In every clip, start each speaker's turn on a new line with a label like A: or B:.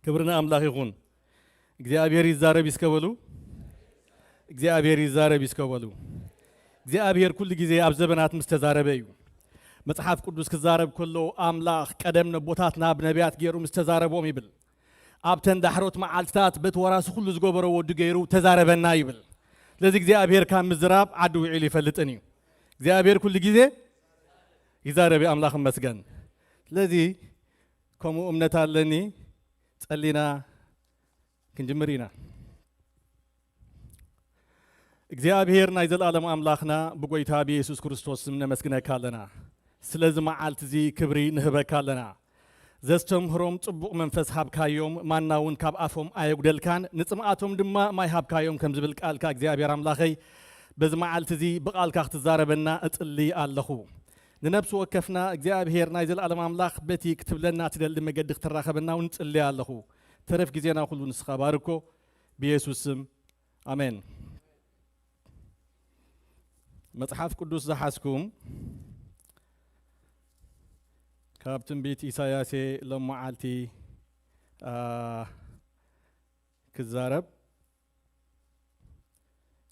A: كبرنا أملاخ يخون እግዚአብሔር ይዛረብ ይስከበሉ እግዚአብሔር ይዛረብ ይስከበሉ እግዚአብሔር ኩል ጊዜ ኣብ ዘበናት ምስተዛረበ እዩ መጽሐፍ ቅዱስ ክዛረብ ከሎ ኣምላኽ ቀደም ነቦታትና ብነቢያት ገይሩ ምስተዛረቦም ይብል ኣብተን ዳሕሮት መዓልትታት በተወራሱ ኩሉ ዝገበሮ ወዱ ገይሩ ተዛረበና ይብል ስለዚህ እግዚአብሔር ካብ ምዝራብ ዓዱ ውዒል ይፈልጥን እዩ እግዚአብሔር ኩል ጊዜ ይዛረብ ኣምላኽ መስገን ስለዚህ ከምኡ እምነት ኣለኒ ጸሊና كنجمرينا እግዚአብሔር ናይ ዘለዓለም ኣምላኽና ብጎይታ ኢየሱስ ክርስቶስ ስም ነመስግነካ ኣለና ስለዚ መዓልቲ እዚ ክብሪ ንህበካ ኣለና ዘስተምህሮም ጽቡቕ መንፈስ ሃብካዮም ማናውን ካብ ኣፎም ኣየጉደልካን ንጽምኣቶም ድማ ማይ ሃብካዮም ከም ዝብል ቃልካ እግዚአብሔር ኣምላኸይ በዚ መዓልቲ እዚ ብቃልካ ክትዛረበና እጽሊ ኣለኹ ንነብስ ወከፍና እግዚአብሔር ናይ ዘለዓለም ኣምላኽ በቲ ክትብለና ትደሊ መገዲ ክትራኸበና ونጽሊ ኣለኹ ترف جزينا كل نسخة باركو بيسوع اسم آمين متحف قدوس زحاسكم كابتن بيت إساياسي لما عالتي كزارب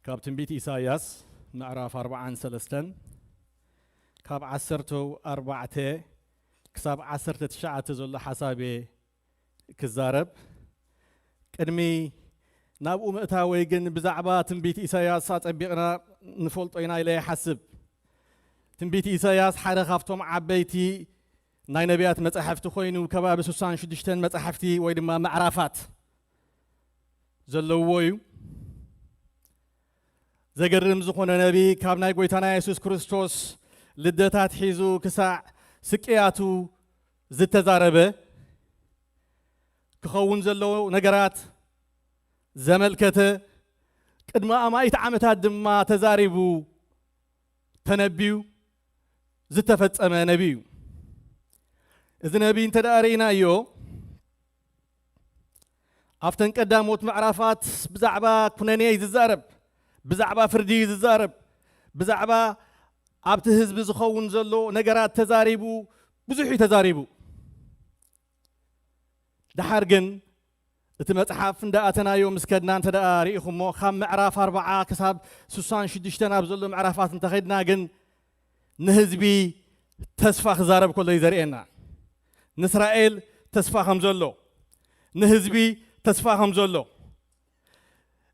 A: كابتن بيت إساياس معرف 4 كاب 10 كساب 10 زول حسابي كزارب قدمي نابو مأتاوي جن بزعبا تنبيت إساياس أطبقنا نفلطينا إليه حسب تنبيت إساياس حدا خافتم عبيتي ناي نبيات متحفت خوينو كباب سوسان شدشتن متحفتي ويدما معرفات زلوويو زقرم زخونا نبي كاب ناي قويتانا يسوس كريستوس لدتات حيزو كساع سكياتو زت زاربه كخون زلو نجرات زملكته قدما أمايت عمتات دما تزاربو تنبيو زتفتصم نبيو إذا نبي انت دارينا يو أفتن قداموت معرفات بزعبا كناني يزارب بزعبا فردي يزارب بزعبا أبت حزب زخون زلو نجرات تزاربو بزحي تزاربو دحرجن تمتحف ندأتنا يوم مسكدنا أنت داريهم مو خام معرف 4 كسب سوسان شدشتنا بزلو معرفات انت خدنا جن نهزبي تسفخ زارب كل يزرعنا نسرائيل تسفخهم زلو نهزبي تسفخهم زلو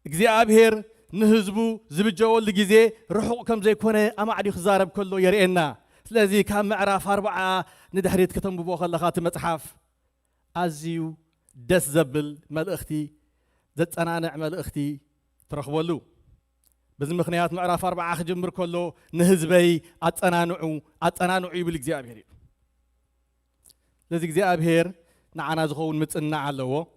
A: እግዚአብሔር نهزبو زبجو لجزء روحو كم زي كونه أما عدي خزارب كله يرئنا ስለዚህ ካብ معرف 4 ندحريت كتم ببوخ لخات متحف أزيو دس زبل ملأختي زت أنا نعمل أختي ترخبلو بس مخنيات معرف 4 خجمر كله نهزبي أتنانعو بالإجزابير لذي إجزابير نعنا زخون متسنع علوه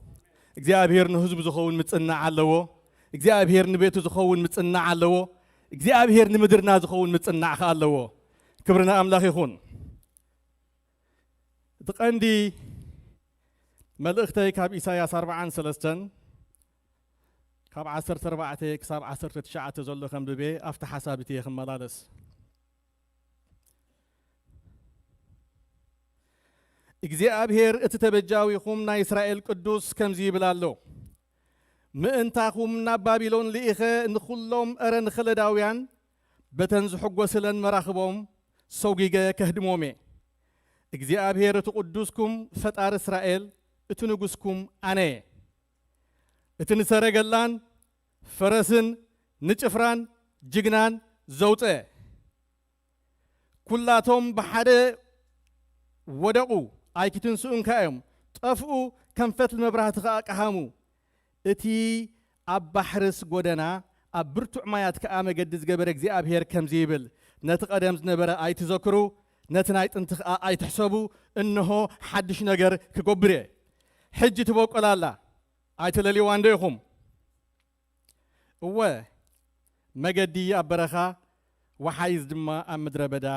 A: إجزابير نهزب زخون متسنع علوه إجزابير نبيت زخون متسنع علوه إجزابير نمدرنا زخون متسنع علوه كبرنا أملاخ يخون تقندي ملأختي كاب إساياس 4 كاب 10 كساب 10 تزول خم ببي أفتح حسابتي خم ملالس እግዚአብሔር እትተበጃው ይኹም ናይ እስራኤል ቅዱስ ከምዚ ይብላሎ ምእንታኹም ናብ ባቢሎን ልኢኸ ንኹሎም እረን ኸለዳውያን በተን ዝሕጐስለን መራኽቦም ሰውጊገ ከህድሞሜ እግዚአብሔር እቲ ቅዱስኩም ፈጣሪ እስራኤል እቲ ንጉስኩም ኣነ እቲ ንሰረገላን ፈረስን ንጭፍራን ጅግናን ዘውፀ ኩላቶም ብሓደ ወደቑ ኣይክትንስኡን ካዮም ጠፍኡ ከም ፈትሊ መብራህቲ ከዓ ቀሃሙ እቲ ኣብ ባሕርስ ጎደና ኣብ ብርቱዕ ማያት ከዓ መገዲ ዝገበረ እግዚአብሔር ከምዚ ይብል ነቲ ቀደም ዝነበረ ኣይትዘክሩ ነቲ ናይ ጥንቲ ከዓ ኣይትሕሰቡ እንሆ ሓድሽ ነገር ክገብር እየ ሕጂ ትበቆላላ ኣይትለልይዋ እንዶ ኢኹም እወ መገዲ ኣብ በረኻ ወሓይዝ ድማ ኣብ ምድረ በዳ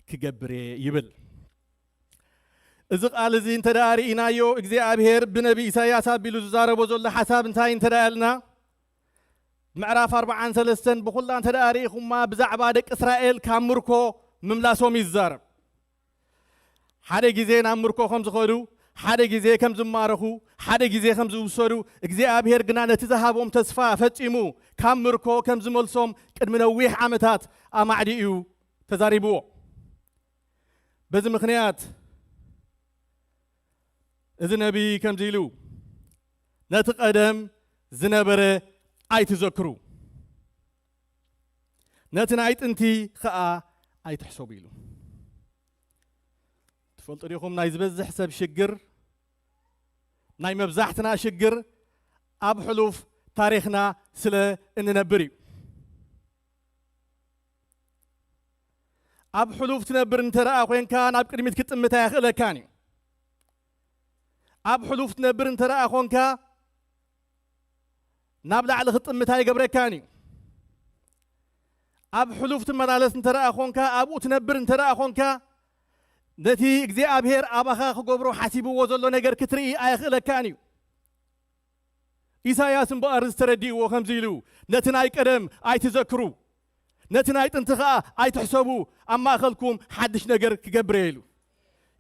A: ክገብር እየ ይብል እዚ ቃል እዚ እንተደኣ ርኢናዮ እግዚአብሔር ብነቢ ኢሳያስ ኣቢሉ ዝዛረቦ ዘሎ ሓሳብ እንታይ እንተደኣ ያልና ምዕራፍ 43 ብኹላ እንተደኣ ርኢኹማ ብዛዕባ ደቂ እስራኤል ካብ ምርኮ ምምላሶም ይዛረብ ሓደ ግዜ ናብ ምርኮ ከም ዝኸዱ حدا جزء كم زمارخو حدا جزء كم زوسرو እግዚአብሔር ግና ነቲ ዝሃቦም ተስፋ ፈጺሙ ካብ ምርኮ ከም ዝመልሶም ቅድሚ ነዊሕ ዓመታት ኣማዕዲኡ ተዛሪብዎ በዚ ምክንያት እዚ ነቢ ከምዚ ኢሉ ነቲ ቀደም ዝነበረ ኣይትዘክሩ ነቲ ናይ ጥንቲ ከዓ ኣይትሕሰቡ ኢሉ ትፈልጡ ዲኹም ናይ ዝበዝሕ ሰብ ሽግር ናይ መብዛሕትና ሽግር ኣብ ሕሉፍ ታሪኽና ስለ እንነብር እዩ ኣብ ሕሉፍ ትነብር እንተደኣ ኮንካ ናብ ቅድሚት ክትጥምታ የኽእለካን እዩ ኣብ ሕሉፍ ትነብር እንተደኣ ኮንካ ናብ ላዕሊ ክትጥምታ ይገብረካን እዩ ኣብ ሕሉፍ ትመላለስ እንተደኣ ኮንካ ኣብኡ ትነብር እንተደኣ ኮንካ ነቲ እግዚኣብሔር ኣባኻ ክገብሮ ሓሲብዎ ዘሎ ነገር ክትርኢ ኣይኽእለካን እዩ ኢሳያስ እምበኣር ዝተረዲእዎ ከምዚ ኢሉ ነቲ ናይ ቀደም ኣይትዘክሩ ነቲ ናይ ጥንቲ ከዓ ኣይትሕሰቡ ኣብ ማእኸልኩም ሓድሽ ነገር ክገብር ኢሉ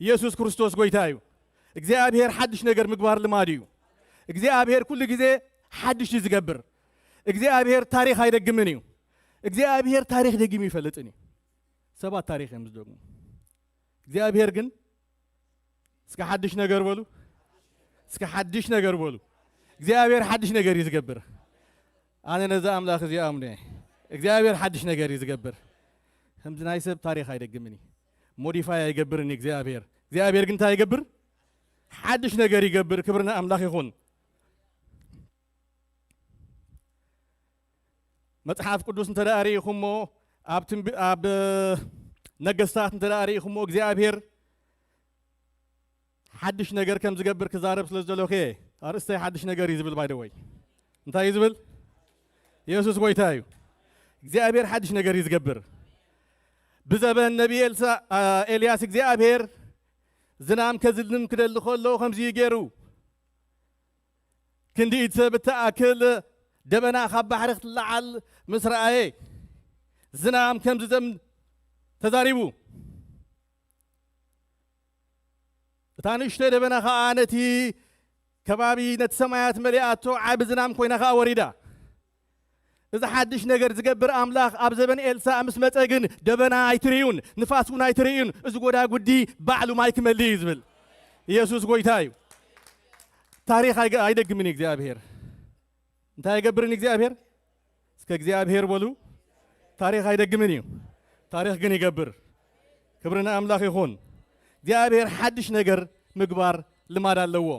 A: ኢየሱስ ክርስቶስ ጎይታ እዩ እግዚአብሔር ሓድሽ ነገር ምግባር ልማድ እዩ እግዚአብሔር ኩሉ ግዜ ሓድሽ ዝገብር እግዚአብሔር ታሪኽ ኣይደግምን እዩ እግዚአብሔር ታሪኽ ደጊሙ ይፈልጥን እዩ ሰባት ታሪኽ እዮም ዝደግሙ እግዚአብሔር ግን እስከ ሓድሽ ነገር በሉ እስከ ሓድሽ ነገር በሉ እግዚአብሔር ሓድሽ ነገር እዩ ዝገብር ኣነ ነዛ ኣምላኽ እዚ ኣምነ እግዚአብሔር ሓድሽ ነገር እዩ ዝገብር ከምዚ ናይ ሰብ ታሪኽ ኣይደግምን እዩ ሞዲፋይ ኣይገብርን እግዚአብሔር እግዚአብሔር ግን እንታይ ይገብር ሓድሽ ነገር ይገብር ክብርና ኣምላኽ ይኹን መጽሓፍ ቅዱስ እንተደኣ ሪኢኹሞ ኣብ ነገስታት እንተደኣ ሪኢኹሞ እግዚአብሔር ሓድሽ ነገር ከም ዝገብር ክዛረብ ስለ ዘለኹ ኣርእስተይ ሓድሽ ነገር እዩ ዝብል ባይደወይ እንታይ እዩ ዝብል ኢየሱስ ጎይታ እዩ እግዚአብሔር ሓድሽ ነገር እዩ ዝገብር ብዘበን ነቢይ ኤልያስ እግዚአብሔር ዝናም ከዝልም ክደሊ ከሎ ከምዚ ገይሩ ክንዲ ኢድ ሰብ እተኣክል ደበና ካብ ባሕሪ ክትለዓል ምስ ረኣየ ዝናም ከም ዝዘም ተዛሪቡ እታ ንእሽተይ ደበና ከዓ ነቲ ከባቢ ነቲ ሰማያት መሊኣቶ ዓብ ዝናም ኮይና ከዓ ወሪዳ እዚ ሓድሽ ነገር ዝገብር ኣምላኽ ኣብ ዘበን ኤልሳዕ ምስ መፀ ግን ደበና ኣይትርዩን ንፋስ እውን ኣይትርዩን እዚ ጎዳጉዲ ባዕሉ ማይ ክመልእ እዩ ዝብል ኢየሱስ ጎይታ እዩ ታሪኽ ኣይደግምን እግዚአብሔር እንታይ ይገብርን እግዚአብሔር እስከ እግዚአብሔር በሉ ታሪኽ ኣይደግምን እዩ ታሪኽ ግን ይገብር ክብርና ኣምላኽ ይኹን እግዚአብሔር ሓድሽ ነገር ምግባር ልማድ ኣለዎ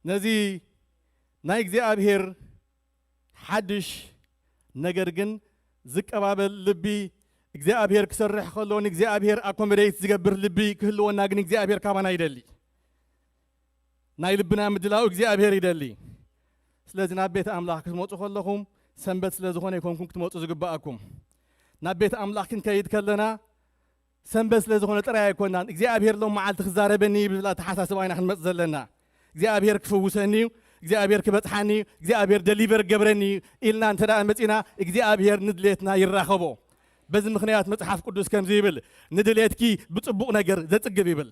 A: ነዚ ናይ እግዚአብሔር ሓድሽ ነገር ግን ዝቀባበል ልቢ እግዚአብሔር ክሰርሕ ከሎን እግዚአብሔር ኣኮሞዴት ዝገብር ልቢ ክህልወና ግን እግዚአብሔር ካባና ይደሊ ናይ ልብና ምድላው እግዚአብሔር ይደሊ ስለዚ ናብ ቤተ ኣምላኽ ክትመፁ ከለኹም ሰንበት ስለ ዝኾነ ይኮንኩም ክትመፁ ዝግባኣኩም ናብ ቤተ ኣምላኽ ክንከይድ ከለና ሰንበት ስለ ዝኾነ ጥራይ ኣይኮናን እግዚአብሔር ሎም መዓልቲ ክዛረበኒ ብዝላ ተሓሳስባ ኢና ክንመፅ ዘለና እግዚአብሔር ክፍውሰኒ እግዚአብሔር ክበፅሓኒ እግዚአብሔር ደሊቨር ገብረኒ ኢልና እንተደኣ መፂና እግዚአብሔር ንድሌትና ይራኸቦ በዚ ምክንያት መጽሓፍ ቅዱስ ከምዚ ይብል ንድሌትኪ ብፅቡቕ ነገር ዘፅግብ ይብል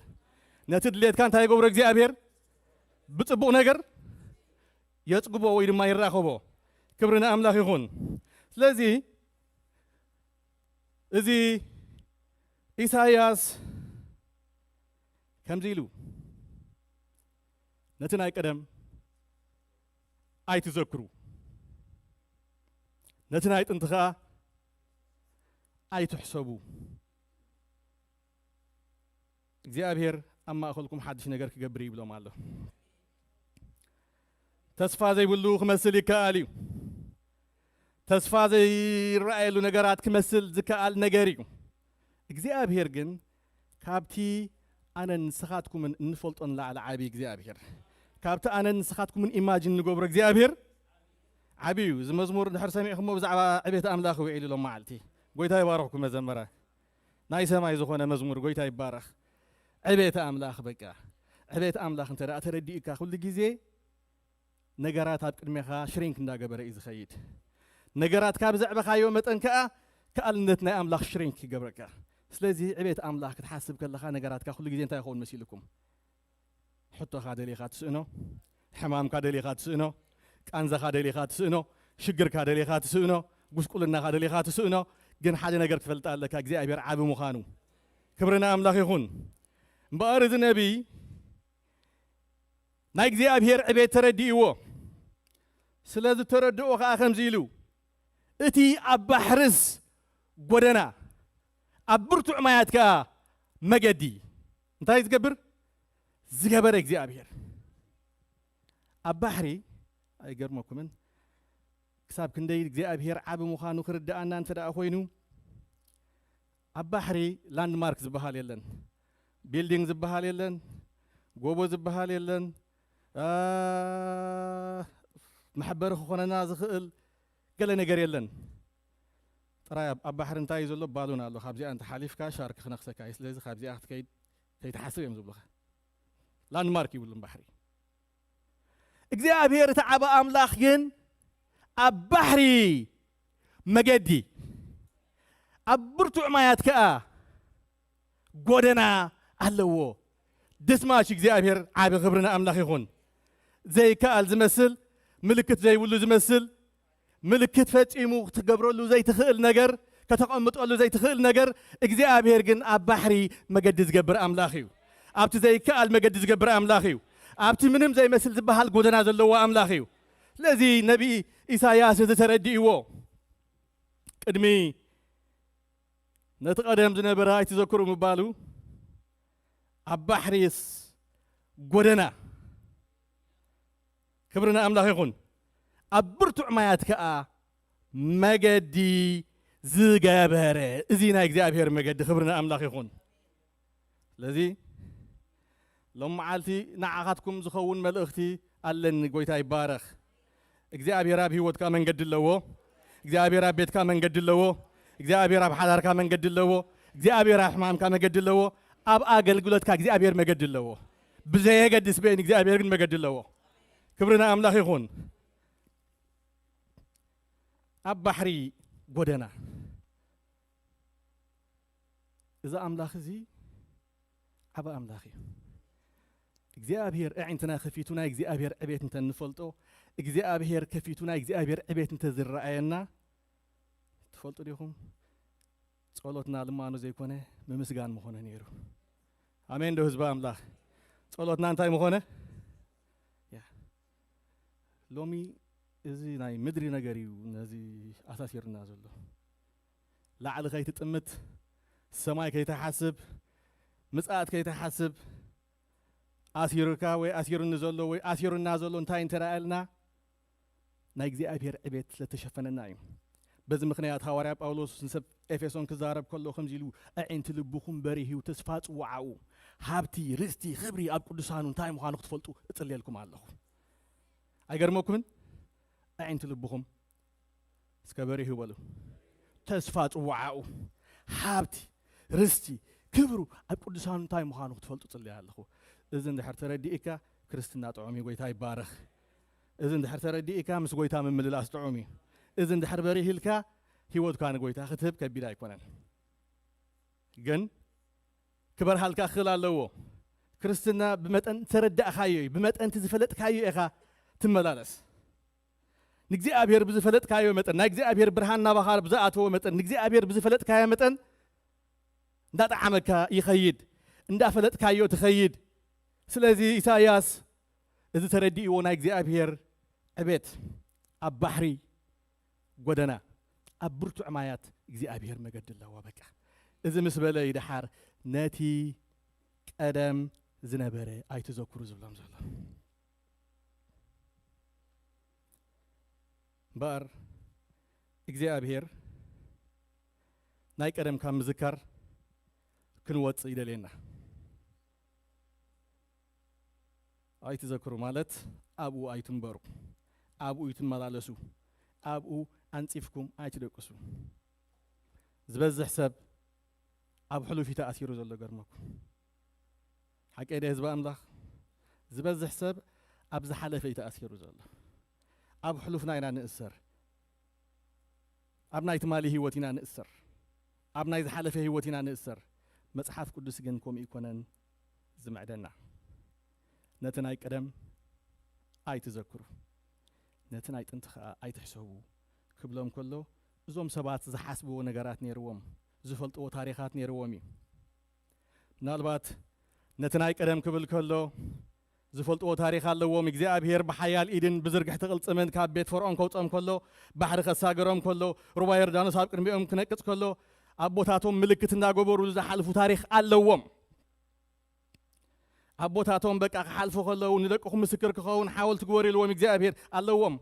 A: ነቲ ድሌትካ እንታይ ይገብሮ እግዚአብሔር ብፅቡቕ ነገር የፅግቦ ወይ ድማ ይራኸቦ ክብርና ኣምላኽ ይኹን ስለዚ እዚ ኢሳያስ ከምዚ ኢሉ ነቲ ናይ ቀደም ኣይትዘክሩ ነቲ ናይ ጥንቲ ከዓ ኣይትሕሰቡ እግዚአብሔር ኣብ ማእኸልኩም ሓድሽ ነገር ክገብር ይብሎም ኣሎ ተስፋ ዘይብሉ ክመስል ይከኣል እዩ ተስፋ ዘይረኣየሉ ነገራት ክመስል ዝከኣል ነገር እዩ እግዚአብሔር ግን ካብቲ ኣነ ንስኻትኩምን እንፈልጦን ላዕሊ ዓብዪ እግዚአብሔር ካብቲ ኣነ ንስኻትኩምን ኢማጅን ንገብሮ እግዚአብሔር ዓብዪ እዩ እዚ መዝሙር ድሕር ሰሚዕኹሞ ብዛዕባ ዕቤት ኣምላኽ ውዒሉ ኢሎም መዓልቲ ጎይታ ይባረኽኩም መዘመረ ናይ ሰማይ ዝኾነ መዝሙር ጎይታ ይባረኽ ዕቤት ኣምላኽ በቃ ዕቤት ኣምላኽ እንተደኣ ተረዲእካ ኩሉ ግዜ ነገራት ኣብ ቅድሜኻ ሽሪንክ እንዳገበረ እዩ ዝኸይድ ነገራት ካብ ዘዕበኻዮ መጠን ከዓ ከኣልነት ናይ ኣምላኽ ሽሪንክ ይገብረካ ስለዚህ ዕቤት ኣምላኽ ክትሓስብ ከለኻ ነገራትካ ኩሉ ግዜ እንታይ ይኸውን መሲልኩም ሕቶኻ ደሊኻ ትስእኖ ሕማምካ ደሊኻ ትስእኖ ቃንዛኻ ደሊኻ ትስእኖ ሽግርካ ደሊኻ ትስእኖ ጉስቁልናኻ ደሊኻ ትስእኖ ግን ሓደ ነገር ክትፈልጥ ኣለካ እግዚኣብሔር ዓቢ ምዃኑ ክብርና ኣምላኽ ይኹን እምበኣር እዚ ነቢይ ናይ እግዚኣብሔር ዕቤት ተረዲእዎ ስለዚ ተረድኦ ከዓ ከምዚ ኢሉ እቲ ኣብ ባሕርስ ጎደና ኣብ ብርቱዕ ማያት ከዓ መገዲ እንታይ ዝገብር ዝገበረ እግዚኣብሔር ኣብ ባሕሪ ኣይገርመኩምን ክሳብ ክንደይ እግዚኣብሔር ዓቢ ምዃኑ ክርዳእና እንተ ደኣ ኮይኑ ኣብ ባሕሪ ላንድማርክ ዝበሃል የለን ቢልዲንግ ዝበሃል የለን ጎቦ ዝበሃል የለን መሕበሪ ክኾነና ዝኽእል ገለ ነገር የለን ጥራይ ኣብ ባሕሪ እንታይ እዩ ዘሎ ባሉን ኣሎ ካብዚኣ እንተ ሓሊፍካ ሻርክ ክነክሰካ እዩ ስለዚ ካብዚኣ ክትከይድ ከይተሓስብ እዮም ዝብሉኻ ላንድማርክ ይብሉን ባሕሪ እግዚኣብሔር እቲ ዓቢ ኣምላኽ ግን ኣብ ባሕሪ መገዲ ኣብ ብርቱዕ ማያት ከዓ ጎደና ኣለዎ ደስማሽ እግዚኣብሔር ዓቢ ክብርና ኣምላኽ ይኹን ዘይከኣል ዝመስል ምልክት ዘይብሉ ዝመስል ምልክት ፈጺሙ ክትገብረሉ ዘይትኽእል ነገር ከተቐምጠሉ ዘይትኽእል ነገር እግዚኣብሔር ግን ኣብ ባሕሪ መገዲ ዝገብር ኣምላኽ እዩ ኣብቲ ዘይከኣል መገዲ ዝገብር ኣምላኽ እዩ ኣብቲ ምንም ዘይመስል ዝበሃል ጎደና ዘለዎ ኣምላኽ እዩ ስለዚ ነቢ ኢሳያስ እዚ ተረዲእዎ ቅድሚ ነቲ ቀደም ዝነበረ ኣይትዘክሩ ምባሉ ኣብ ባሕሪስ ጎደና ክብርና ኣምላኽ ይኹን ኣብ ብርቱዕ ማያት ከዓ መገዲ ዝገበረ እዚ ናይ እግዚኣብሔር መገዲ ክብርና ኣምላኽ ይኹን ስለዚ ሎም መዓልቲ ንዓኻትኩም ዝኸውን መልእኽቲ ኣለኒ ጎይታ ይባረኽ እግዚኣብሔር ኣብ ሂወትካ መንገዲ ኣለዎ እግዚኣብሔር ኣብ ቤትካ መንገዲ ኣለዎ እግዚኣብሔር ኣብ ሓዳርካ መንገዲ ኣለዎ እግዚኣብሔር ኣብ ሕማምካ መንገዲ ኣለዎ ኣብ ኣገልግሎትካ እግዚኣብሔር መገዲ ኣለዎ ብዘየገድስ በይን እግዚኣብሔር ግን መገዲ ኣለዎ ክብርና ኣምላኽ ይኹን ኣብ ባሕሪ ጎደና እዚ ኣምላኽ እዚ ዓቢ ኣምላኽ እዩ እግዚኣብሔር ኣዒንትና ከፊቱ ናይ እግዚኣብሔር ዕቤት እንተንፈልጦ እግዚኣብሔር ከፊቱ ናይ እግዚኣብሔር ዕቤት እንተዝረኣየና ትፈልጡ ዲኹም ጸሎትና ልማኑ ዘይኮነ ምምስጋን ምኾነ ነይሩ ኣሜን ዶ ህዝቢ ኣምላኽ ጸሎትና እንታይ ምኾነ ሎሚ እዚ ናይ ምድሪ ነገር እዩ ነዚ ኣሳሲርና ዘሎ ላዕሊ ከይትጥምት ሰማይ ከይተሓስብ ምጽኣት ከይተሓስብ ኣሲርካ ወይ ኣሲሩኒ ዘሎ ወይ ኣሲሩና ዘሎ እንታይ እንተራእየልና ናይ እግዚኣብሔር ዕቤት ስለተሸፈነና እዩ በዚ ምክንያት ሐዋርያ ጳውሎስ ንሰብ ኤፌሶን ክዛረብ ከሎ ከምዚ ኢሉ ኣዒንቲ ልብኹም በሪሂው ተስፋ ጽዋዓኡ ሃብቲ ርስቲ ክብሪ ኣብ ቅዱሳኑ እንታይ ምዃኑ ክትፈልጡ እጽልየልኩም ኣለኹ ኣይገርመኩምን ኣዒንቲ ልብኹም እስከ በሪሂው በሉ ተስፋ ጽዋዓኡ ሃብቲ ርስቲ ክብሩ ኣብ ቅዱሳኑ እንታይ ምዃኑ ክትፈልጡ እጽልየ ኣለኹ እዚ እንድሕር ተረዲእካ ክርስትና ጥዑም ጎይታ ይባረኽ እዚ እንድሕር ተረዲእካ ምስ ጎይታ ምምልላስ ጥዑም እዩ እዚ እንድሕር በሪህልካ ሂወትካ ንጎይታ ክትህብ ከቢድ ኣይኮነን ግን ክበርሃልካ ክኽእል ኣለዎ ክርስትና ብመጠን ተረዳእካዮ እዩ ብመጠን ዝፈለጥካዮ ኢኻ ትመላለስ ንእግዚኣብሔር ብዝፈለጥካዮ መጠን ናይ እግዚኣብሔር ብርሃን ናባኻ ብዝኣተዎ መጠን ንእግዚኣብሔር ብዝፈለጥካዮ መጠን እንዳጣዓመካ ይኸይድ እንዳፈለጥካዮ ትኸይድ ስለዚ ኢሳያስ እዚ ተረዲእዎ ናይ እግዚኣብሔር ዕቤት ኣብ ባሕሪ ጎደና ኣብ ብርቱዕ ማያት እግዚኣብሔር መገዲ ኣለዎ በቃ እዚ ምስ በለ ይድሓር ነቲ ቀደም ዝነበረ ኣይትዘክሩ ዝብሎም ዘሎ እምበር እግዚኣብሔር ናይ ቀደም ካብ ምዝካር ክንወፅእ ይደልየና ኣይትዘክሩ ማለት ኣብኡ ኣይትንበሩ ኣብኡ ይትመላለሱ ኣብኡ ኣንፂፍኩም ኣይትደቅሱ ዝበዝሕ ሰብ ኣብ ሕሉፍ ተኣሲሩ ዘሎ ገርመኩም ሓቀደ ህዝቢ ኣምላኽ ዝበዝሕ ሰብ ኣብ ዝሓለፈ ተኣሲሩ ዘሎ ኣብ ሕሉፍና ኢና ንእሰር ኣብ ናይ ትማሊ ህይወት ኢና ንእሰር أبناء زحالة في هوتنا نأسر مصحف قدس جنكم يكونن زمعدنا نتناي قدم أي تذكروا نتناي تنتخ أي تحسبوا قبلهم كله زوم سبات زحسبوا نجارات نيروم زفلتوا تاريخات نيرومي نالبات نتناي قدم قبل كله زفلتوا تاريخ اللوم እግዚአብሔር بحيال إيدن بزرق تغلط من كاب بيت فرعون كوطم كله بحر خساغرهم كله ربا يردانوس አብ ቅድሚኦም ክነቅጽ كله አቦታቶም ምልክት እንዳጎበሩ ዝሓልፉ ታሪክ ኣለዎም አቦታቶም በቃ ሓልፉ ከለው ንደቅኹም ምስክር ክኸውን ሓወልቲ ግበሩ ኢልዎም እግዚአብሔር ኣለዎም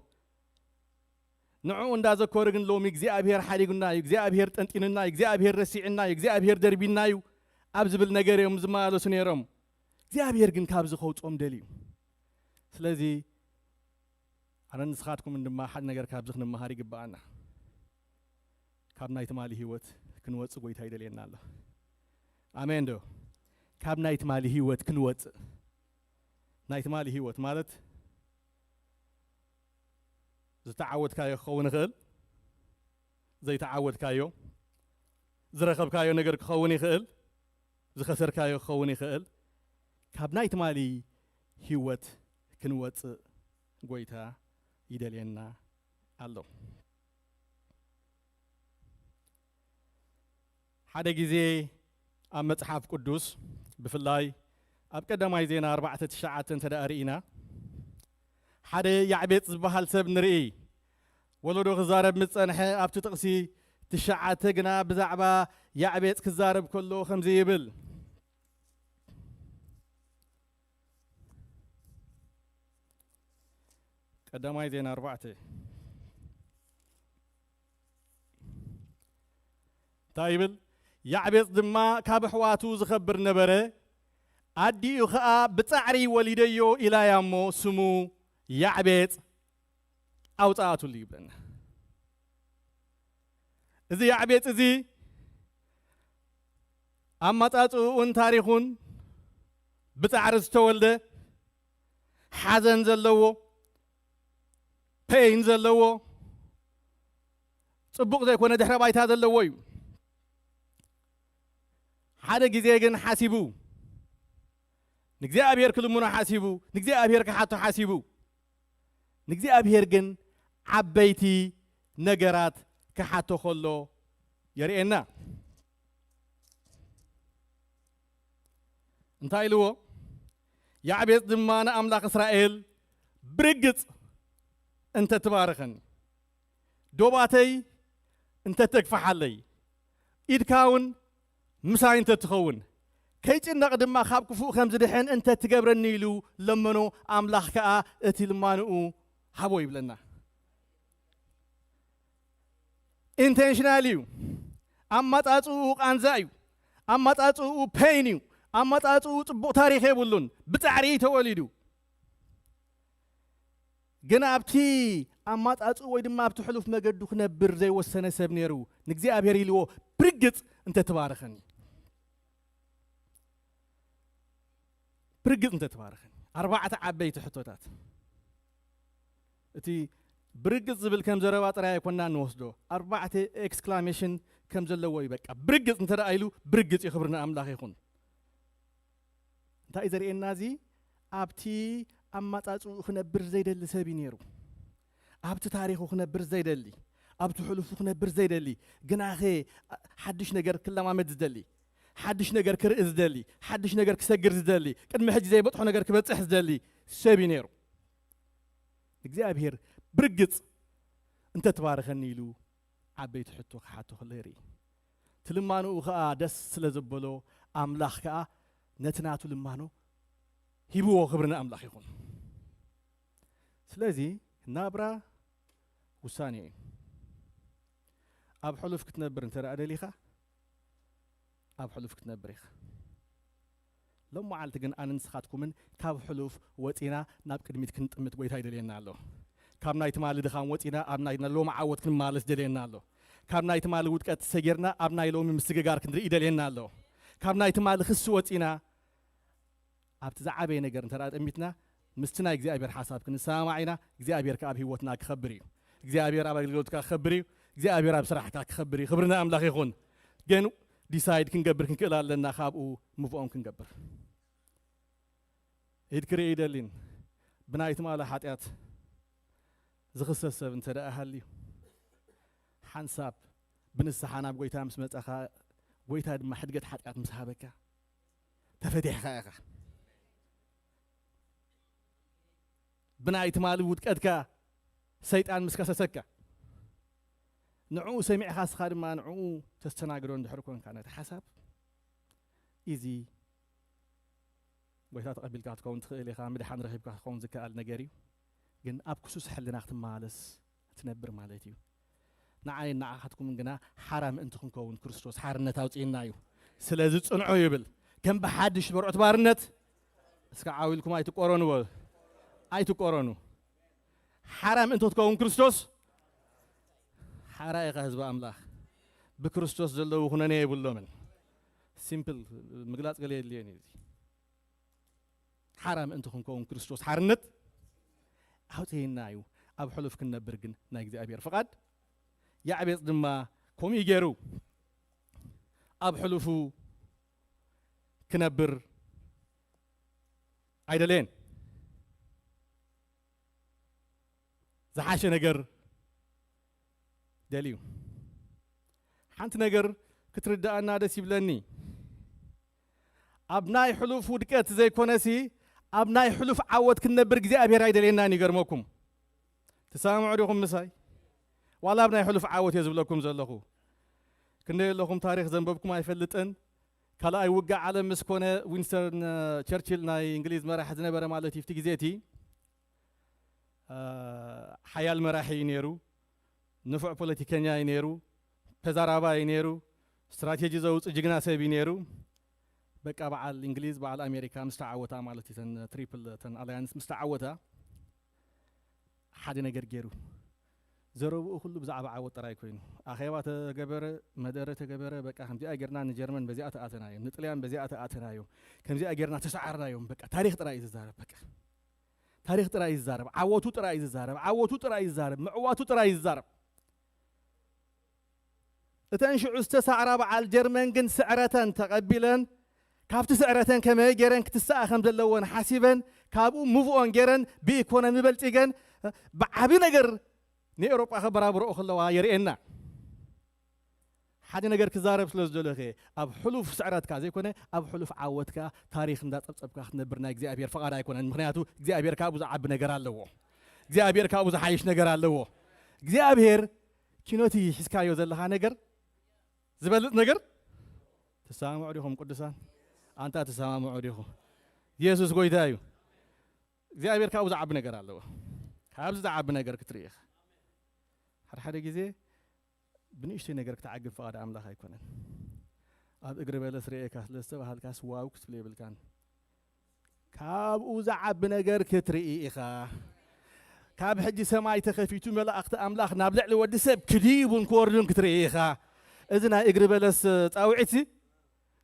A: ንዑ እንዳዘከሩ ግን ሎም እግዚአብሔር ሓዲጉና እግዚአብሔር ጠንጢንና እግዚአብሔር ረሲዕና እግዚአብሔር ደርቢና እዩ ኣብ ዝብል ነገር እዮም ዝመላለሱ ነይሮም እግዚአብሔር ግን ካብ ዝኸውጾም ደልዩ ስለዚ ኣነ ንስኻትኩም ድማ ሓደ ነገር ካብ ዝክንመሃር ይግባአና ካብ ናይ ትማሊ ህይወት ክንወጽእ ጎይታ ይደልየና ኣሎ ኣሜን ዶ ካብ ናይ ትማሊ ህይወት ክንወጽእ ናይ ትማሊ ህይወት ማለት ዝተዓወትካዮ ክኸውን ይኽእል ዘይተዓወትካዮ ዝረኸብካዮ ነገር ክኸውን ይኽእል ዝኸሰርካዮ ክኸውን ይኽእል ካብ ናይ ትማሊ ህይወት ክንወጽእ ጎይታ ይደልየና ኣሎ ሓደ ጊዜ ኣብ መጽሓፍ ቅዱስ ብፍላይ ኣብ ቀዳማይ ዜና 4:9 ተዳሪኢና ሓደ ያዕቤጽ ዝበሃል ሰብ ንርኢ ወለዶ ክዛረብ ምጸንሐ ኣብቲ ጥቕሲ 9 ግና ብዛዕባ ያዕቤጽ ክዛረብ ከሎ ከምዚ ይብል ቀዳማይ ዜና 4 ታይብል ያዕቤጽ ድማ ካብ ኣሕዋቱ ዝኸብር ነበረ ኣዲኡ ኸኣ ብጻዕሪ ወሊደዮ ኢላያ እሞ ስሙ ያዕቤጽ ኣውፃኣቱሉ ይብለና እዚ ያዕቤጽ እዚ ኣመጣጽኡን ታሪኹን ብጻዕሪ ዝተወልደ ሓዘን ዘለዎ ፔን ዘለዎ ጽቡቕ ዘይኮነ ድሕረ ባይታ ዘለዎ እዩ ሓደ ጊዜ ግን ሓሲቡ ንእግዚአብሔር ክልሙኖ ሓሲቡ ንእግዚአብሔር ክሓቶ ሓሲቡ ንእግዚአብሔር ግን ዓበይቲ ነገራት ክሓቶ ከሎ የርእየና እንታይ ኢልዎ ያዕቤጽ ድማ ንኣምላኽ እስራኤል ብርግጽ እንተ ትባርኸኒ ዶባተይ እንተ ተግፋሓለይ ኢድካውን ምሳይ እንተ ትኸውን ከይጭነቕ ድማ ካብ ክፉእ ከም ዝድሕን እንተ ትገብረኒ ኢሉ ለመኖ ኣምላኽ ከዓ እቲ ልማንኡ ሃቦ ይብለና ኢንቴንሽናል እዩ ኣመጣጽኡ ቃንዛ እዩ ኣመጣጽኡ ፔን እዩ ኣመጣጽኡ ጽቡቕ ታሪኽ የብሉን ብጻዕሪ ተወሊዱ ግን ኣብቲ ኣመጣጽኡ ወይ ድማ ኣብቲ ሕሉፍ መገዱ ክነብር ዘይወሰነ ሰብ ነይሩ ንእግዚአብሔር ኢልዎ ብርግጽ እንተ ትባርኸኒ ብርግጽ እንተ ትባርኸኒ 4 ዓበይቲ ሕቶታት እቲ ብርግጽ ዝብል ከም ዘረባ ጥራይ ኣይኮንና ንወስዶ 4 ኤክስክላሜሽን ከም ዘለዎ እዩ በቃ ብርግጽ እንተ ደኣ ኢሉ ብርግጽ ይኽብርና ኣምላኽ ይኹን እንታይ ዘርእየና እዚ ኣብቲ ኣመጣጽኡ ክነብር ዘይደሊ ሰብ እዩ ነይሩ ኣብቲ ታሪኹ ክነብር ዘይደሊ ኣብቲ ሕሉፉ ክነብር ዘይደሊ ግናኸ ሓድሽ ነገር ክለማመድ ዝደሊ ሓድሽ ነገር ክርኢ ዝደሊ ሓድሽ ነገር ክሰግር ዝደሊ ቅድሚ ሕጂ ዘይበጽሖ ነገር ክበጽሕ ዝደሊ ሰብ እዩ ነይሩ እግዚአብሔር ብርግጽ እንተ ትባርኸኒ ኢሉ ዓበይቲ ሕቶ ክሓቶ ከሎ የርኢ ትልማንኡ ከዓ ደስ ስለ ዘበሎ ኣምላኽ ከዓ ነቲ ናቱ ልማኖ ሂብዎ ክብርና ኣምላኽ ይኹን ስለዚ ናብራ ውሳኔ እዩ ኣብ ሕሉፍ ክትነብር እንተ ደኣ ደሊኻ ኣብ ሕሉፍ ክትነብር ኢኻ ሎም መዓልቲ ግን ኣነ ንስኻትኩምን ካብ ሕሉፍ ወፂና ናብ ቅድሚት ክንጥምት ጎይታ ይደልየና ኣሎ ካብ ናይ ትማሊ ድኻም ወፂና ኣብ ናይ ሎሚ ዓወት ክንመላለስ ደልየና ኣሎ ካብ ናይ ትማሊ ውድቀት ሰጊርና ኣብ ናይ ሎሚ ምስግጋር ክንርኢ ደልየና ኣሎ ካብ ናይ ትማሊ ክሲ ወፂና ኣብቲ ዝዓበየ ነገር እንተ ደኣ ጠሚትና ምስቲ ናይ እግዚኣብሔር ሓሳብ ክንሰማዕ ኢና እግዚኣብሔር ከ ኣብ ህይወትና ክኸብር እዩ እግዚኣብሔር ኣብ ኣገልግሎትካ ክኸብር እዩ እግዚኣብሔር ኣብ ስራሕካ ክኸብር እዩ ክብርና ኣምላኽ ይኹን جن ديسايد كنجبر كنكلا لنا خابو مفقون كنجبر يذكري يدلين بنايت ماله حاتيات زخص السبن ترى أهلي حنساب بنس حناب قويتها مسمت أخا قويتها ما حد قد حاتيات مسحابك تفتح خايخة بنايت ماله ودكتك سيطان مسكسة سكة نعو سمع خاص خادم ما نعو تستناقرون دحركون كانت حساب إيزي ويتات قبل كات كون تخيلي خام مدحان رهيب كات كون ذكاء النجاري جن أب كسوس حل ناخت مالس تنبر مالتيو نعين نعهتكم من جنا حرام أنتم كون كريستوس حارنا تاوتين نايو سلازت صنعوا يبل كم بحدش برعت بارنت اسكا عاويلكم أي تقرنوا أي تقرنوا حرام أنتم كون كريستوس حرائق هزب أملاح بكريستوس جلوا هنا نيبل لمن سيمبل مقلات قليل ليني حرام أنتم كون كريستوس حرنت هاوتين نايو أب حلف كنا برجن نايجي أبير فقط يا عبيد دما كم يجرو أب حلفو كنا بر عيدلين زحاش نجر دليو حنت نجر كترد أنا دسي بلني أبناء حلف ودكات زي كونسي أبناء حلف عود كنا برجزي أبي رايد لنا نجرمكم تسامعوا لكم مساي ولا أبناء حلف عود يزب لكم زلخو كنا لكم تاريخ زنبكم ما يفلتن كلا يوقع على مسكونة وينستون تشرشل ناي إنجليز مرح زنبرة مالتي في تجزيتي حياة المراحي ينيرو نفع بوليتيكيا ينيرو بزارابا ينيرو استراتيجي زوج جيجنا سبي ينيرو بقى بعد الإنجليز بعد أمريكا مستعوتة مالتي تن تريبل تن أليانس مستعوتة حد نجر جيرو زرو كله بزعب عود تراي كوين أخيوات جبر مدرة جبر بقى هم زي أجرنا نجرمن بزيات آتنايم نطلعن بزيات آتنايم كم زي أجرنا تسعرنا يوم بقى تاريخ تراي الزارب بقى تاريخ تراي الزارب عوتو تراي الزارب عوتو تراي الزارب معواتو تراي الزارب تنشع استسعر على الجرمن جن سعرتن تقبلن كافت سعرتن كما جرن كتسا خمس اللون حاسبا كابو موفون جرن بيكون مبلتيجن بعبي نجر ني أوروبا خبر أبرو أخلوا يرينا حد نجر كزارب سلز جلخي أب حلوف سعرات كذا يكونه أب حلوف عودك تاريخ ندات أبقى نبرنا جزء أبير فقرا يكون مخنياتو جزء أبير كابو زعب نجر اللوه جزء أبير كابو زحيش نجر اللوه جزء أبير كنوتي حسكايو زلها نجر زبالت نجر تسامع عليهم قدسان أنت تسامع عليهم يسوع قوي دايو زي أبير كابو زعب نجر اللوه كابو زعب نجر كتريخ حد جزء بنيشتي نجرك تعجب فقد عمله هيكونن أب أقرب إلى سريعك لسه وهالكاس واو كتلي بالكان كاب وزعب نجر كتري إخا كاب حجي سماي تخفيتو ملا أخت أملاخ نابلع لي ودي سب كليب كورلون كتري إخا إذن أقرب إلى تعويتي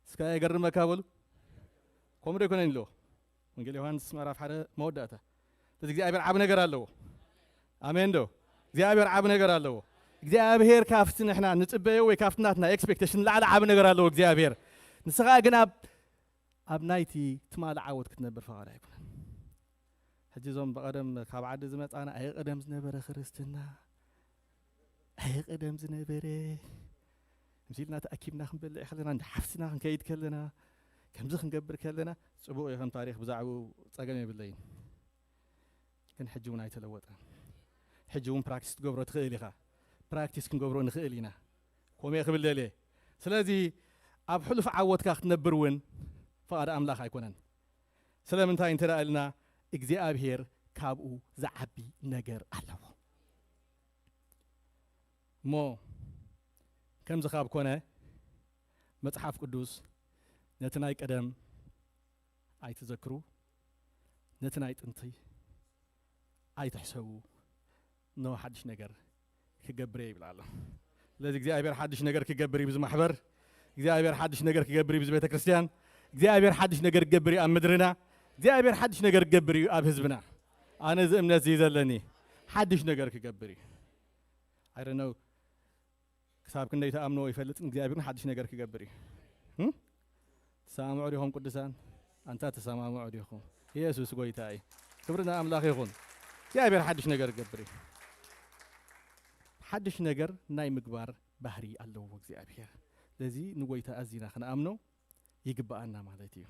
A: سكاي أقرب مكابل كم ريكونن له ونقول يوهانس ما رaf حدا مودته تزكي أبير عب نجر له آمين دو زي أبير عب نجر له እግዚአብሔር ካፍትን احنا نصبيو ወይ ካፍትናትና ኤክስፔክቴሽን ላዕለ ዓብ ነገር አለው እግዚአብሔር ንስኻ ግን ኣብ ናይቲ ትማል ዓወት ክትነብር ፈቃድ ኣይኮነን ሕጂ ዞም በቀደም ካብ ዓዲ ዝመጻና ኣይቀደም ዝነበረ ክርስትና ኣይቀደም ዝነበረ ምሲልና ተኣኪብና ክንበልዕ ከለና ንሓፍትና ክንከይድ ከለና ከምዚ ክንገብር ከለና ጽቡቕ ይኹን ታሪኽ ብዛዕባ ጸገም የብለይን ግን ሕጂ እውን ኣይተለወጠ ሕጂ እውን ፕራክቲስ ትገብሮ ትኽእል ኢኻ براكتيس كنقبرون نخيلينا كومي يخبل ليه سلازي أب حلف عوض كاخت نبرون فقد أملاخ يكونن سلام انتهى انترى لنا إجزي أبهير كابو زعبي نجر الله مو كم زخاب كونه متحف قدوس نتنايك أدم أي تذكروا نتنايت انتي أي تحسبوا نو حدش نجر كجبري بالله لازم እግዚአብሔር حدش ነገር كجبري بز محبر እግዚአብሔር حدش ነገር كجبري بز ቤተ ክርስቲያን እግዚአብሔር حدش ነገር كجبري ኣብ ምድርና እግዚአብሔር حدش ነገር كجبري ኣብ ህዝብና ኣነ ዝእምነት ዘለኒ حدش ነገር كجبري I don't know كساب كن يتأمنوا يفلت إنجابير حدش نجار كجبري سامع عليهم قدسان أنت تسمع عليهم يسوع قويتاي كبرنا أملاك يخون جابير حدش نجار كجبري حدش نجار ناي مقبار بحري الله وجابير لذي نقويتا أزينا خنا أمنو يجبأ أنا مالتي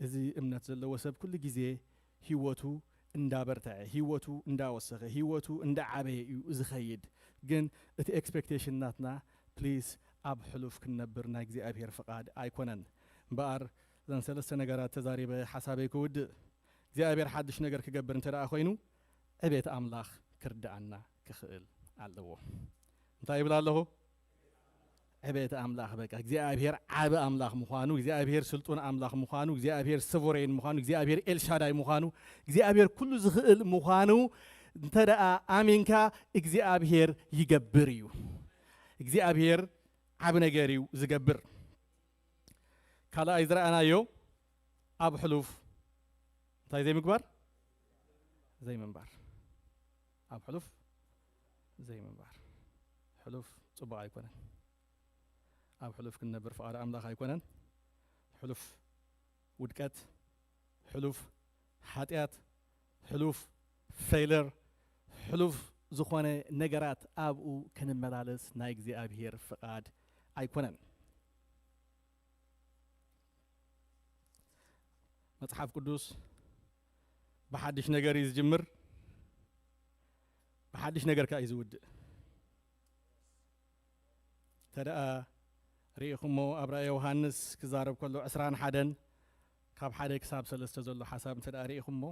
A: إذا أمنت زل وسب كل جزء هيوتو اندابرتاع هيوتو انداوسخ هيوتو اندعبه زخيد جن اتي expectation ناتنا بليز اب حلوف كنبرنا እግዚአብሔር فقاد አይኮነን بار زن ثلاث ነገራት ተዛሪበ حسابي كود እግዚአብሔር حدش ነገር ክገብር እንተዳ ኮይኑ እቤት አምላኽ ክርዳአና ክኽእል ኣለዎ እንታይ ይብላለሁ እቤት አምላኽ በቃ እግዚአብሔር ዓብ አምላኽ ምዃኑ እግዚአብሔር ስልጡን አምላኽ ምዃኑ እግዚአብሔር ሰቮሬን ምዃኑ እግዚአብሔር ኤልሻዳይ ምዃኑ እግዚአብሔር ኩሉ ዝኽእል ምዃኑ እንተዳ አሜንካ እግዚአብሔር ይገብር እዩ እግዚአብሔር ዓብ ነገር እዩ ዝገብር ካልኣይ ዝረአናዮ ኣብ ሕሉፍ እንታይ ዘይምግባር ዘይምንባር ኣብ ሕሉፍ ዘይምንባር ሕሉፍ ጽቡቕ ኣይኮነን ኣብ ሕሉፍ ክንነብር ፍቓድ ኣምላኽ ኣይኮነን ሕሉፍ ውድቀት ሕሉፍ ሓጢኣት ሕሉፍ ፌይለር ሕሉፍ ዝኾነ ነገራት ኣብኡ ክንመላለስ ናይ እግዚኣብሔር ፍቓድ ኣይኮነን መጽሓፍ ቅዱስ بحدش ነገር እዩ ዝጅምር بحدش ነገር ከ እዩ ዝውድእ ተደኣ ሪኢኹሞ ኣብ ራእየ ዮሃንስ ክዛረብ ከሎ 21 ካብ 1 ክሳብ 3 ዘሎ ሓሳብ ተደኣ ሪኢኹሞ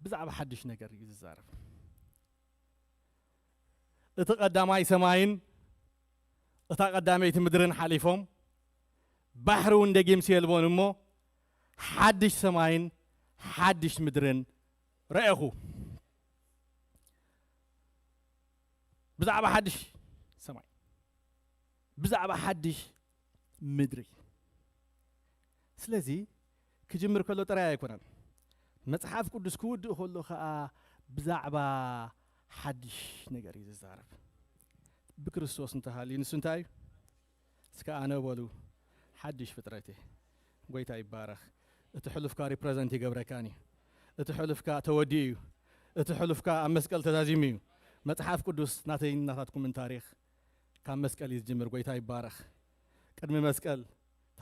A: ብዛዕባ ሓድሽ ነገር እዩ ዝዛረብ እቲ ቀዳማይ ሰማይን እታ ቀዳመይቲ ምድርን ሓሊፎም ባሕሩ እንደጊምስ የልቦን እሞ ሓድሽ ሰማይን ሓድሽ ምድርን ረአኹ ብዛዕባ ሓድሽ ሰማይ ብዛዕባ ሓድሽ ምድሪ ስለዚ ክጅምር ከሎ ጥራይ ኣይኮነን መጽሓፍ ቅዱስ ክውድእ ከሎ ከዓ ብዛዕባ ሓድሽ ነገር እዩ ዝዛረብ ብክርስቶስ እንተሃልዩ ንሱ እንታይ እዩ እስከ ኣነ በሉ ሓድሽ ፍጥረት እየ ጎይታ ይባረኽ እቲ ሕሉፍካ ሪፕሬዘንት ይገብረካኒ እቲ ሕሉፍካ ተወዲኡ እዩ እቲ ሕሉፍካ ኣብ መስቀል ተዛዚሙ እዩ መጽሓፍ ቅዱስ ናተይ ናታትኩምን ታሪኽ ካብ መስቀል እዩ ዝጅምር ጎይታ ይባረኽ ቅድሚ መስቀል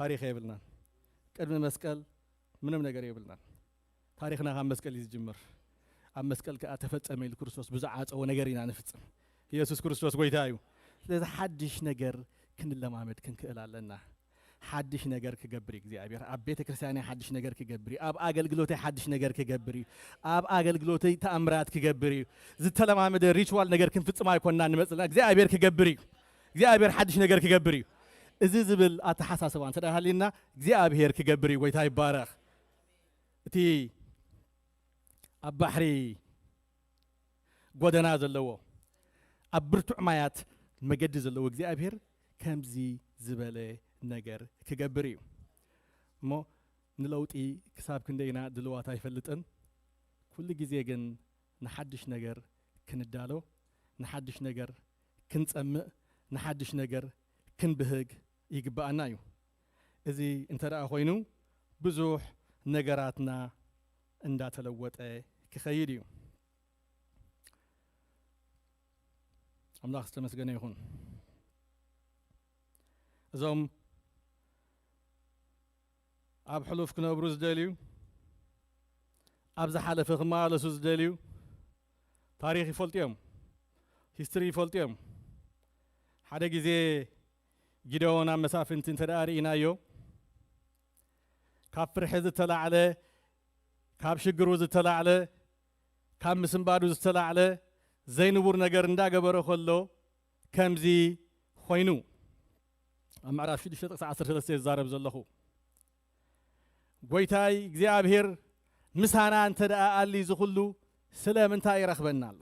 A: ታሪኽ የብልናን ቅድሚ መስቀል ምንም ነገር የብልናን ታሪኽና ካብ መስቀል እዩ ዝጅምር ኣብ መስቀል ከዓ ተፈጸመ ኢሉ ክርስቶስ ብዝዓፀዎ ነገር ኢና ንፍጽም ኢየሱስ ክርስቶስ ጎይታ እዩ ስለዚ ሓድሽ ነገር ክንለማመድ ክንክእል ኣለና ሓድሽ ነገር ክገብር እግዚአብሔር ኣብ ቤተ ክርስቲያን ሓድሽ ነገር ክገብር ኣብ ኣገልግሎት ሓድሽ ነገር ክገብር ኣብ ኣገልግሎት ተኣምራት ክገብር ዝተለማመደ ሪቹዋል ነገር ክንፍጽም ኣይኮንና ንመጽና እግዚአብሔር ክገብር እግዚአብሔር ሓድሽ ነገር ክገብር እዚ ዝብል ኣተሓሳስባ እንተዳሃሊና እግዚአብሔር ክገብር ጎይታ ይባረኽ እቲ ኣብ ባሕሪ ጎደና ዘለዎ ኣብ ብርቱዕ ማያት መገዲ ዘለዎ እግዚአብሔር ከምዚ ዝበለ ነገር ክገብር እዩ እሞ ንለውጢ ክሳብ ክንደይና ድልዋት ኣይፈልጥን ኩሉ ግዜ ግን ንሓድሽ ነገር ክንዳሎ ንሓድሽ ነገር ክንጸምእ ንሓድሽ ነገር ክንብህግ ይግባአና እዩ እዚ እንተደኣ ኮይኑ ብዙሕ ነገራትና እንዳተለወጠ ክኸይድ እዩ ኣምላኽ ዝተመስገነ ይኹን እዞም ኣብ ሕሉፍ ክነብሩ ዝደልዩ ኣብ ዝሓለፈ ክመላለሱ ዝደልዩ ታሪኽ ይፈልጡ እዮም ሂስትሪ ይፈልጡ እዮም ሓደ ግዜ ጊደዎን ኣብ መሳፍንቲ እንተደኣ ርኢናዮ ካብ ፍርሒ ዝተላዕለ ካብ ሽግሩ ዝተላዕለ ካብ ምስንባዱ ዝተላዕለ ዘይንቡር ነገር እንዳገበረ ከሎ ከምዚ ኮይኑ ኣብ ምዕራፍ 6:13 ዝዛረብ ዘለኹ ጎይታይ እግዚአብሔር ምሳና እንተደኣ ኣሊ ዝኹሉ ስለምንታይ ይረኽበና ኣሎ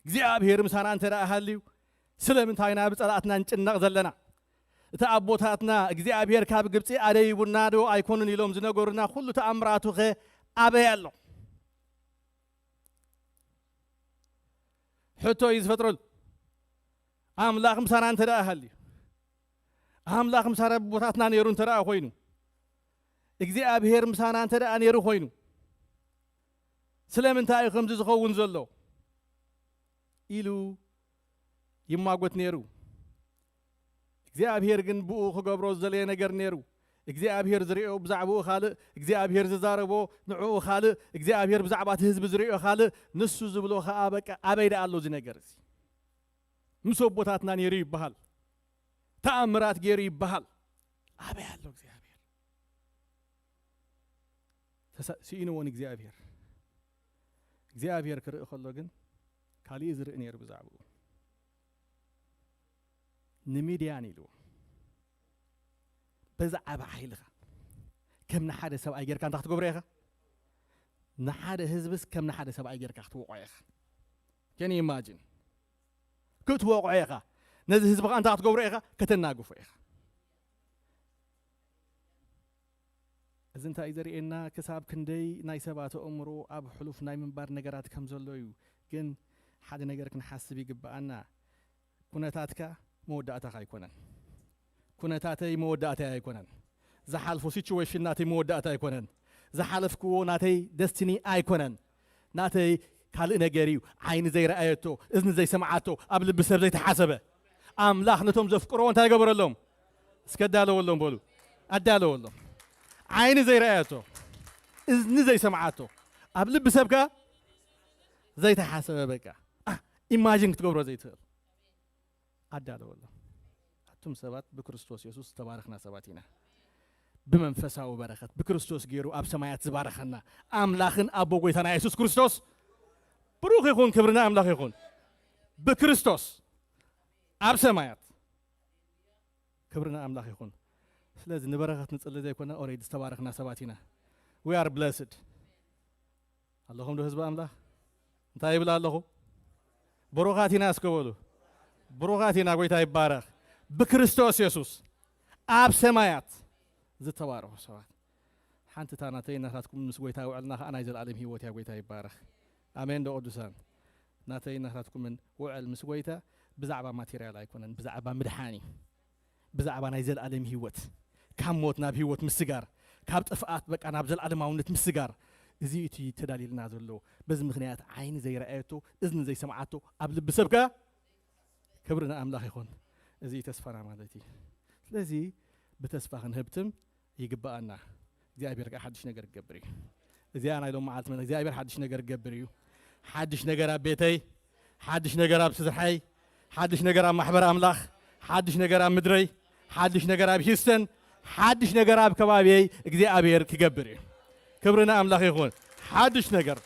A: እግዚአብሔር ምሳና እንተደኣ ሃልዩ ስለምንታይ ናብ ጸላእትና እንጭነቕ ዘለና እቲ ኣቦታትና እግዚአብሔር ካብ ግብፂ ኣደይቡና ዶ ኣይኮኑን ኢሎም ዝነገሩና ኩሉ ተኣምራቱ ኸ ኣበይ ኣሎ ሕቶ እዩ ዝፈጥረሉ أملاخ مسانا أنت رأهلي أملاخ مسارا بوتاتنا نيرون ترى خوينو إجزي أبهر مسانا أنت رأ نيرو خوينو سلام أنت أي خمس زخون زلوا إلو يما قوت نيرو إجزي أبهر جن بو خجبروز زلينا جر نيرو إجزي أبهر زريعه بزعبه خالق إجزي أبهر ززاربه نعوه خالق إجزي أبهر بزعبات هزب زريعه خالق نسو زبلو خابك أبيد الله زنجرز مسوبوتاتنا نيري بحال تأمرات جيري بحال أبي الله إجزي أبهر سينو ون إجزي أبهر إجزي أبهر كرء خلقن كالي زرق نير بزعبه نميدياني له بزعب حيلها كم نحد سبع أجر كان تحت قبريها نحد هزبس كم نحد سبع أجر كحت وقعيها can you imagine كت وقعيها نزل هزبك أنت تحت قبريها كتناقو فيها إذا أنت إذا رأينا كساب كندي نايسبات أمره أب حلوف ناي من بار نجارات كم زلوا كن حد نجارك نحسب يجبأنا كنتاتك موداتك هيكونن كنتاتي موداتي هيكونن زحلفو سيتويشن ناتي موداتي هيكونن زحلفكو ناتي دستني هيكونن ناتي كال نجاريو عين زي رأيته إذن زي سمعته قبل بسبب زي تحاسبه أملاخ نتوم زفكروا أنت قبر لهم سكدالو ولهم بولو أدالو ولهم عين زي رأيته إذن زي سمعته قبل بسبب زي تحاسبه بك imagine تقبروا زي تقول أدالو والله أنتم سبات بكريستوس يسوع تباركنا سباتنا بمنفسه وبركة بكريستوس جيرو أب سمايات زبارخنا أملاخن أبو قويتنا يسوع كريستوس بروح يكون كبرنا أملاخ يكون بكريستوس أب سمايات كبرنا أملاخ يكون لازم نبركة نتصل زي كنا أريد تباركنا سباتنا we are blessed اللهم له حسب أملاخ طيب لا الله بروخاتنا أسكولو بروخاتنا قويتا يبارك بكريستوس يسوع أب سمايات زي تبارك سوات حنت تاناتي نهراتكم مسويتا وعلنا أنا يزل علم هيوتي قويتا يبارك آمين دو أدوسان ناتي نهراتكم من وعل مسويتا بزعبا ماتيريال يكونن بزعبا مدحاني بزعبا نيزل علم هيوت كم موتنا بهيوت مسجار كابت أفقات بك أنا بزل علم عونت مسجار زي تي تدليل نازل له بز مخنيات عين زي رأيته إذن زي سمعته قبل بسبكة كبرنا أملاخ يكون زي تسفر عمالتي لذي بتسفر هبتم يجبأنا زي أبيرك حدش نجر جبري زي أنا يوم معلت منك زي أبير حدش نجر جبريو حدش نجر بيتي حدش نجر بسرحي حدش نجر محبر أملاخ حدش نجر مدري حدش نجر بهيستن حدش نجر بكبابي زي أبير كجبري كبرنا أملاخ يكون حدش نجر